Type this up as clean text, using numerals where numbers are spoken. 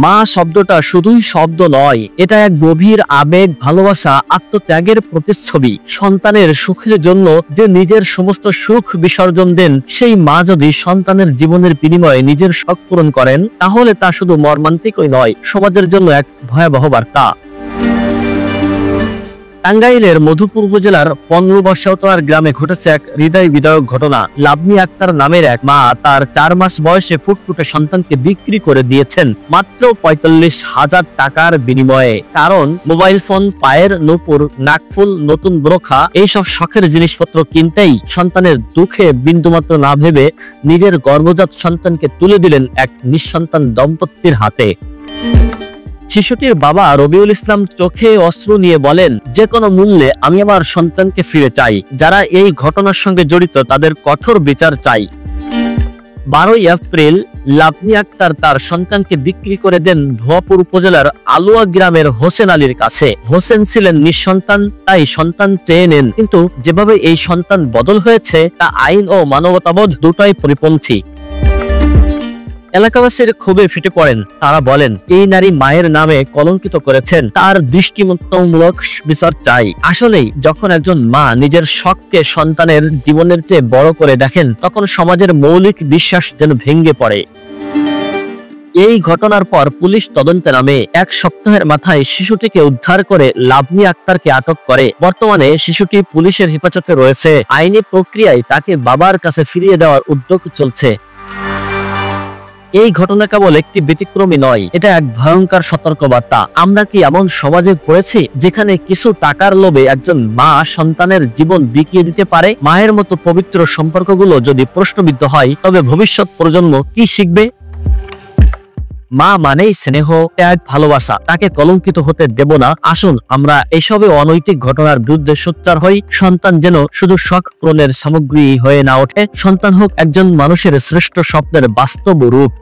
মা শব্দটা শুধুই শব্দ নয়, এটা এক গভীর আবেগ, ভালোবাসা, আত্মত্যাগের প্রতিচ্ছবি। সন্তানের সুখের জন্য যে নিজের সমস্ত সুখ বিসর্জন দেন, সেই মা যদি সন্তানের জীবনের বিনিময়ে নিজের শখ পূরণ করেন, তাহলে তা শুধু মর্মান্তিকই নয়, সমাজের জন্য এক ভয়াবহ বার্তা। টাঙ্গাইলের মধুপুর উপজেলার 15 বর্ষাওতার গ্রামে ঘটেছে এক হৃদয় বিদারক ঘটনা। লাবনী আক্তার নামের এক মা তার 4 মাস বয়সে ফুটফুটে সন্তানকে বিক্রি করে দিয়েছেন মাত্র 45,000 টাকার বিনিময়ে। কারণ মোবাইল ফোন, পায়ের নূপুর, নাকফুল, নতুন ব্রোখা, এইসব শখের জিনিসপত্র কিনতেই সন্তানের দুঃখে বিন্দুমাত্র না ভেবে নিজের গর্ভজাত সন্তানকে তুলে দিলেন এক নিঃসন্তান দম্পতির হাতে। শিশুটির বাবা রবিউল ইসলাম চোখে অশ্রু নিয়ে বলেন, যে কোনো মূল্যে আমি আমার সন্তানকে ফিরে চাই। যারা এই ঘটনার সঙ্গে জড়িত তাদের কঠোর বিচার চাই। 12 এপ্রিল লাবনী আক্তার তার সন্তানকে বিক্রি করে দেন ধোয়াপুর উপজেলার আলুয়া গ্রামের হোসেন আলীর কাছে। হোসেন ছিলেন নিঃসন্তান, তাই সন্তান চেয়ে নেন, কিন্তু যেভাবে এই সন্তান বদল হয়েছে তা আইন ও মানবতাবোধ দুটোই পরিপন্থী। এলাকাবাসীর ক্ষোভে ফেটে পড়েন। তারা বলেন, এই নারী মায়ের নামে কলঙ্কিত করেছেন, তার দৃষ্টিমূলক বিচার চাই। আসলেই যখন একজন মা নিজের শখকে সন্তানের জীবনের চেয়ে বড় করে দেখেন, তখন সমাজের মৌলিক বিশ্বাস যেন ভেঙে পড়ে। এই ঘটনার পর পুলিশ তদন্তে নামে। 1 সপ্তাহের মাথায় শিশুটিকে উদ্ধার করে লাবনী আক্তারকে আটক করে। বর্তমানে শিশুটি পুলিশের হেফাজতে রয়েছে। আইনি প্রক্রিয়ায় তাকে বাবার কাছে ফিরিয়ে দেওয়ার উদ্যোগ চলছে। এই ঘটনা কেবল একটি ব্যতিক্রমী নয়, এটা এক ভয়ঙ্কর সতর্কবার্তা। আমরা কি এমন সমাজে পড়েছি যেখানে কিছু টাকার লোভে একজন মা সন্তানের জীবন বিকিয়ে দিতে পারে? মায়ের মতো পবিত্র সম্পর্কগুলো যদি প্রশ্নবিদ্ধ হয়, তবে ভবিষ্যৎ প্রজন্ম কি শিখবে? মা মানেই স্নেহ, ত্যাগ, ভালোবাসা। তাকে কলঙ্কিত হতে দেব না। আসুন আমরা এসবে অনৈতিক ঘটনার বিরুদ্ধে সোচ্চার হই। সন্তান যেন শুধু শখ পূরণের সামগ্রী হয়ে না ওঠে, সন্তান হোক একজন মানুষের শ্রেষ্ঠ স্বপ্নের বাস্তব রূপ।